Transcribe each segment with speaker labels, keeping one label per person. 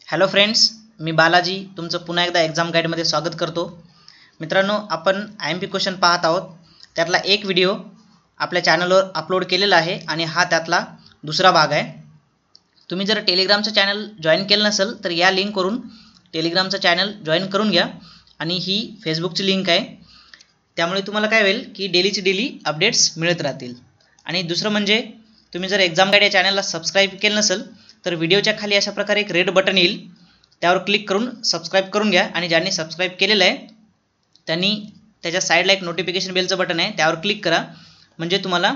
Speaker 1: Hello friends, मी बालाजी तुमचं पुन्हा एकदा एक्झाम गाईडमध्ये स्वागत करतो। मित्रांनो, आपण IMP क्वेश्चन पाहत आहोत। त्यातला एक व्हिडिओ आपल्या चॅनलवर अपलोड केलेला आहे आणि हा त्यातला दुसरा भाग आहे। तुम्ही जर टेलिग्रामचं चॅनल जॉईन केलं नसेल तर या लिंकवरून टेलिग्रामचं चॅनल जॉईन करून घ्या आणि ही फेसबुकची लिंक आहे। त्यामुळे तुम्हाला काय होईल की डेलीची डेली अपडेट्स मिळत राहतील। आणि दुसरं म्हणजे तुम्ही जर एक्झाम गाईड या चॅनलला सबस्क्राईब केलं नसेल तर व्हिडिओच्या खाली अशा प्रकारे एक रेड बटन येईल, त्यावर क्लिक करून सबस्क्राईब करून घ्या। आणि ज्यांनी सबस्क्राईब केलेलं आहे त्यांनी त्याच्या साईडला एक नोटिफिकेशन बेलचं बटन आहे, त्यावर क्लिक करा, म्हणजे तुम्हाला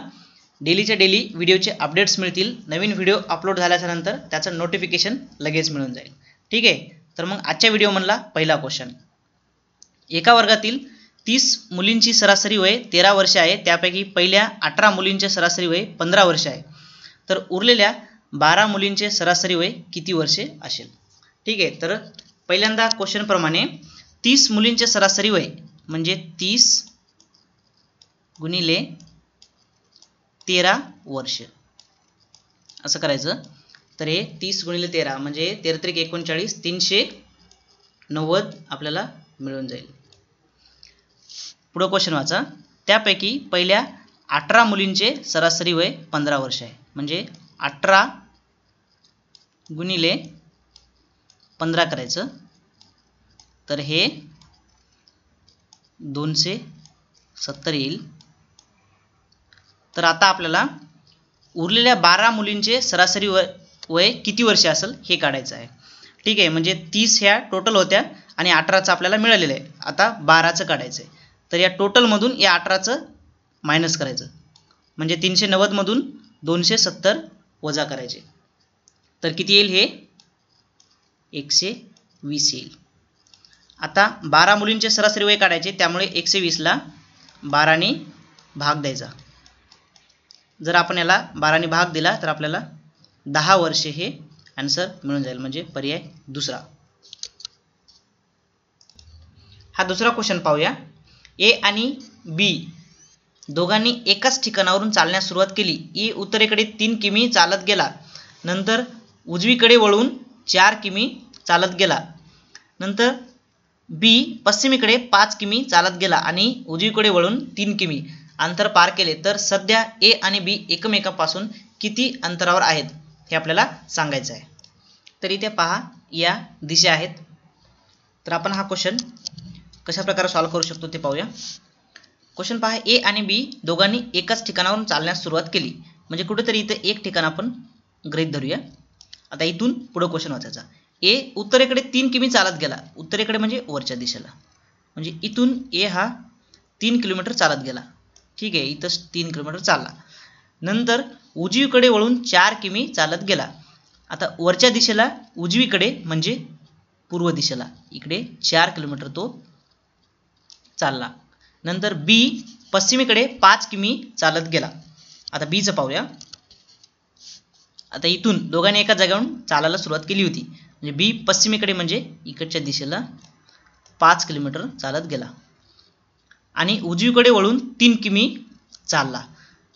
Speaker 1: डेलीच्या डेली व्हिडिओचे अपडेट्स मिळतील। नवीन व्हिडिओ अपलोड झाल्यानंतर त्याचं नोटिफिकेशन लगेच मिळून जाईल। ठीक आहे, तर मग आजच्या व्हिडिओमधला पहिला क्वेश्चन, एका वर्गातील 30 मुलींची सरासरी वय 13 वर्ष आहे, त्यापैकी पहिल्या 18 मुलींचे सरासरी वय 15 वर्ष आहे, तर उरलेल्या 12 मुलींचे सरासरी वय किती वर्षे असेल। ठीक आहे, तर पहिल्यांदा क्वेश्चन प्रमाणे 30 मुलींचे सरासरी वय म्हणजे 30 गुणिले 13 वर्ष असं करायचं। तर हे 30 गुणिले 13 म्हणजे 13 39 390 आपल्याला मिळून जाईल। पुढे क्वेश्चन वाचा, त्यापैकी पहिल्या 18 मुलींचे सरासरी वय 15 वर्ष आहे, म्हणजे 18 गुणिले 15 करायचं, तर हे 270 येईल। तर आता आपल्याला उरलेल्या 12 मुलींचे सरासरी वय किती वर्ष असेल हे काढायचं आहे। ठीक आहे, म्हणजे 30 ह्या टोटल होत्या आणि 18चं आपल्याला मिळालेलं आहे, आता 12चं काढायचं आहे। तर या टोटलमधून या 18चं मायनस करायचं, म्हणजे 390 मधून 270 वजा करायचे, तर किती येईल, हे 120 येईल। आता 12 मुलींचे सरासरी वय काढायचे, त्यामुळे 120 ला 12 ने भाग द्यायचा। जर आपण याला 12 ने भाग दिला तर आपल्याला 10 वर्षे हे आन्सर मिळून जाईल, म्हणजे पर्याय दुसरा। हा दुसरा क्वेश्चन पाहूया। ए आणि बी दोघांनी एकाच ठिकाणावरून चालण्यास सुरुवात केली। ए उत्तरेकडे 3 किमी चालत गेला, नंतर उजवीकडे वळून 4 किमी चालत गेला, नंतर बी पश्चिमेकडे 5 किमी चालत गेला आणि उजवीकडे वळून 3 किमी अंतर पार केले, तर सध्या ए आणि बी एकमेकांपासून किती अंतरावर आहेत हे आपल्याला सांगायचं आहे। तर इथे पहा, या दिशा आहेत। तर आपण हा क्वेश्चन कशा प्रकारे सॉल्व्ह करू शकतो ते पाहूया। क्वेश्चन पहा, ए आणि बी दोघांनी एकाच ठिकाणावरून चालण्यास सुरुवात केली, म्हणजे कुठेतरी इथे एक ठिकाण आपण गृहीत धरूया। आता इथून पुढे क्वेश्चन वाचायचा। ए उत्तरेकडे 3 किमी चालत गेला, उत्तरेकडे म्हणजे वरच्या दिशेला, म्हणजे इथून ए हा 3 किलोमीटर चालत गेला। ठीक आहे, इथं 3 किलोमीटर चालला, नंतर उजवीकडे वळून 4 किमी चालत गेला। आता वरच्या दिशेला उजवीकडे म्हणजे पूर्व दिशेला इकडे 4 किलोमीटर तो चालला, नंतर बी पश्चिमेकडे 5 किमी चालत गेला। आता बीचं पाहूया। आता इथून दोघांनी एका जागेवरून चालायला सुरुवात केली होती, म्हणजे बी पश्चिमेकडे म्हणजे इकडच्या दिशेला 5 किलोमीटर चालत गेला आणि उजवीकडे वळून 3 किमी चालला,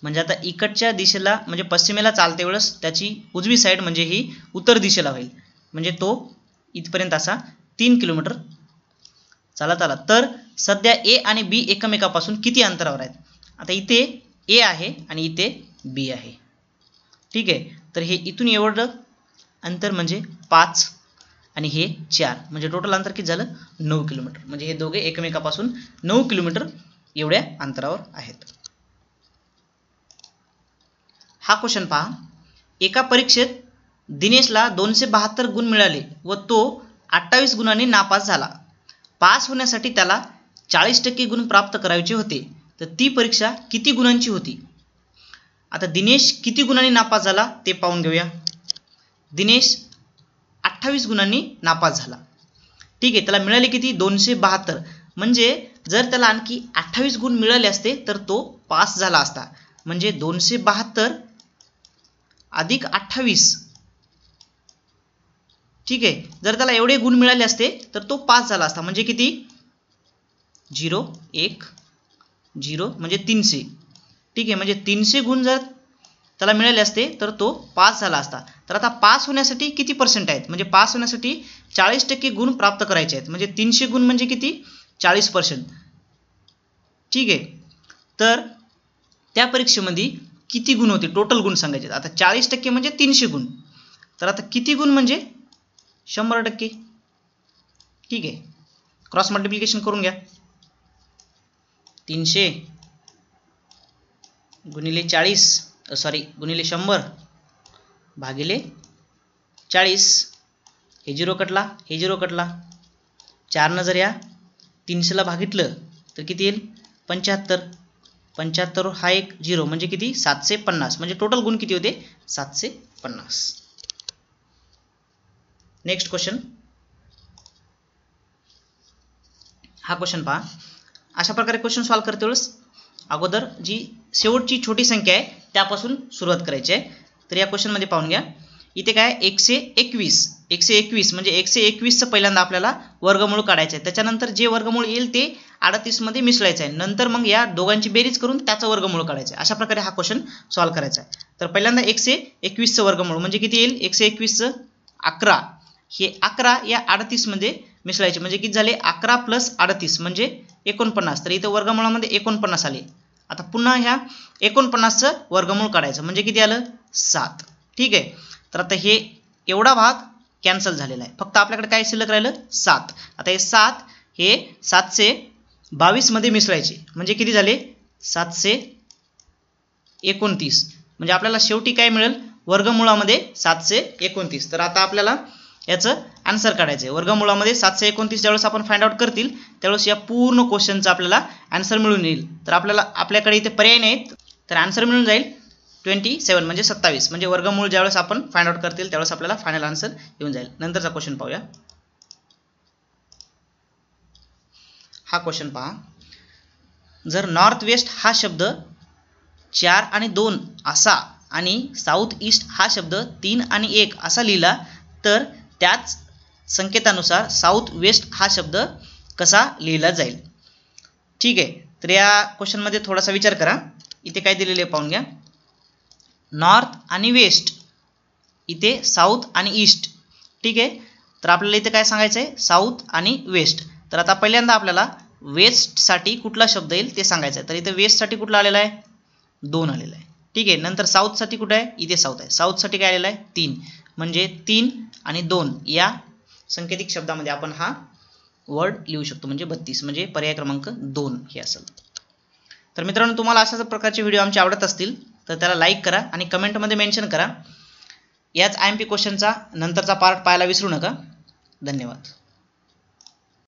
Speaker 1: म्हणजे आता इकडच्या दिशेला म्हणजे पश्चिमेला चालते वेळेस त्याची उजवी साईड म्हणजे ही उत्तर दिशेला होईल, म्हणजे तो इथपर्यंत असा 3 किलोमीटर चालत आला। तर सध्या ए आणि बी एकमेकांपासून किती अंतरावर आहेत। आता इथे ए आहे आणि इथे बी आहे। ठीक आहे, तर हे इथून एवढं अंतर म्हणजे 5 आणि हे 4, म्हणजे टोटल अंतर किती झालं, 9 किलोमीटर, म्हणजे हे दोघे एकमेकांपासून 9 किलोमीटर एवढ्या अंतरावर आहेत। हा क्वेश्चन पहा, एका परीक्षेत दिनेशला 272 गुण मिळाले व तो 28 गुणांनी नापास झाला। पास होण्यासाठी त्याला 40% गुण प्राप्त करायचे होते, तर ती परीक्षा किती गुणांची होती। आता दिनेश किती गुणांनी नापास झाला ते पाहून घेऊया। दिनेश 28 गुणांनी नापास झाला। ठीक आहे, त्याला मिळाले किती, 272, म्हणजे जर त्याला आणखी 28 गुण मिळाले असते तर तो पास झाला असता, म्हणजे 272 अधिक 28। ठीक आहे, जर त्याला एवढे गुण मिळाले असते तर तो पास झाला असता, म्हणजे किती, 0 1 0 म्हणजे 300। ठीक आहे, म्हणजे 300 गुण जर त्याला मिळाले असते तर तो पास झाला असता। तर आता पास होण्यासाठी किती पर्सेंट आहेत, म्हणजे पास होण्यासाठी 40% गुण प्राप्त करायचे आहेत, म्हणजे 300 गुण म्हणजे किती 40%. ठीक आहे, तर त्या परीक्षेमध्ये किती गुण होते, टोटल गुण सांगायचे. आता 40% म्हणजे 300 गुण, तर आता किती गुण म्हणजे 100%. ठीक आहे, क्रॉस मल्टिप्लिकेशन करून घ्या. 300 गुणिले 40 गुणिले 100 भागिले 40. हे 0 कटला, हे 0 कटला. 4 जर या 300ला भागितलं तर किती येईल 75. 75 हा एक 0 म्हणजे किती 750, म्हणजे टोटल गुण किती होते 750. Next question. हा क्वेश्चन पहा. अशा प्रकारे क्वेश्चन सॉल्व्ह करते वेळेस अगोदर जी शेवटची छोटी संख्या आहे त्यापासून सुरुवात करायची आहे. तर या क्वेश्चन मध्ये पाहून घ्या. इथे काय 121 म्हणजे 121चं पहिल्यांदा आपल्याला वर्गमूळ काढायचं आहे. त्याच्यानंतर जे वर्गमूळ येईल ते 38 मध्ये मिसळायचं आहे. नंतर मग या दोघांची बेरीज करून त्याचं वर्गमूळ काढायचं आहे. अशा प्रकारे हा क्वेश्चन सॉल्व्ह करायचा आहे. तर पहिल्यांदा 121चं वर्गमूळ म्हणजे किती येईल 121चं 11. हे 11 या 38 मध्ये मिसळायचे म्हणजे किती झाले 11 + 38 म्हणजे 49. तर इथं वर्गमूळामध्ये 49 आले. आता पुन्हा ह्या 49चं वर्गमूळ काढायचं म्हणजे किती आलं 7. ठीक आहे, तर आता हे एवढा भाग कॅन्सल झालेला आहे. फक्त आपल्याकडे काय शिल्लक राहिलं 7. आता हे 7 हे 722 मध्ये मिसळायचे म्हणजे किती झाले 729. म्हणजे आपल्याला शेवटी काय मिळेल वर्गमूळामध्ये 729. तर आता आपल्याला याचं आन्सर काढायचं आहे. वर्गमूळामध्ये 729 ज्यावेळेस आपण फाइंड आउट करतील त्यावेळेस या पूर्ण क्वेश्चनचा आपल्याला आन्सर मिळून येईल. तर आपल्याकडे इथे पर्याय नाहीत, तर आन्सर मिळून जाईल 27 म्हणजे 27. म्हणजे वर्गमूळ ज्यावेळेस आपण फाइंड आउट करतील त्यावेळेस आपल्याला फायनल आन्सर येऊन जाईल. नंतरचा क्वेश्चन पाहूया. हा क्वेश्चन पहा. जर नॉर्थ वेस्ट हा शब्द 4 आणि 2 असा आणि साऊथ ईस्ट हा शब्द 3 आणि 1 असा लिहिला तर त्याच संकेतानुसार साऊथ वेस्ट हा शब्द कसा लिहिला जाईल. ठीक आहे, तर या क्वेश्चन मध्ये थोडासा विचार करा. इथे काय दिलेले पाहून घ्या. नॉर्थ आणि वेस्ट, इथे साऊथ आणि ईस्ट. ठीक आहे, तर आपल्याला इथे काय सांगायचं आहे साऊथ आणि वेस्ट. तर आता पहिल्यांदा आपल्याला वेस्ट साठी कुठला शब्द येईल ते सांगायचं आहे. तर इथे वेस्ट साठी कुठला आलेला आहे 2 आलेला आहे. ठीक आहे, नंतर साऊथ साठी कुठे आहे इथे साऊथ आहे. साऊथ साठी काय आलेला आहे 3. म्हणजे 3 आणि 2 या संकेतिक शब्दामध्ये आपण हा वर्ड लिहू शकतो म्हणजे 32 म्हणजे पर्याय क्रमांक 2 हे असेल. तर मित्रांनो तुम्हाला अशाच प्रकारचे व्हिडिओ आमचे आवडत असतील तर त्याला लाईक करा आणि कमेंटमध्ये मेन्शन करा. याच IMP क्वेश्चनचा नंतरचा पार्ट पाहायला विसरू नका. धन्यवाद.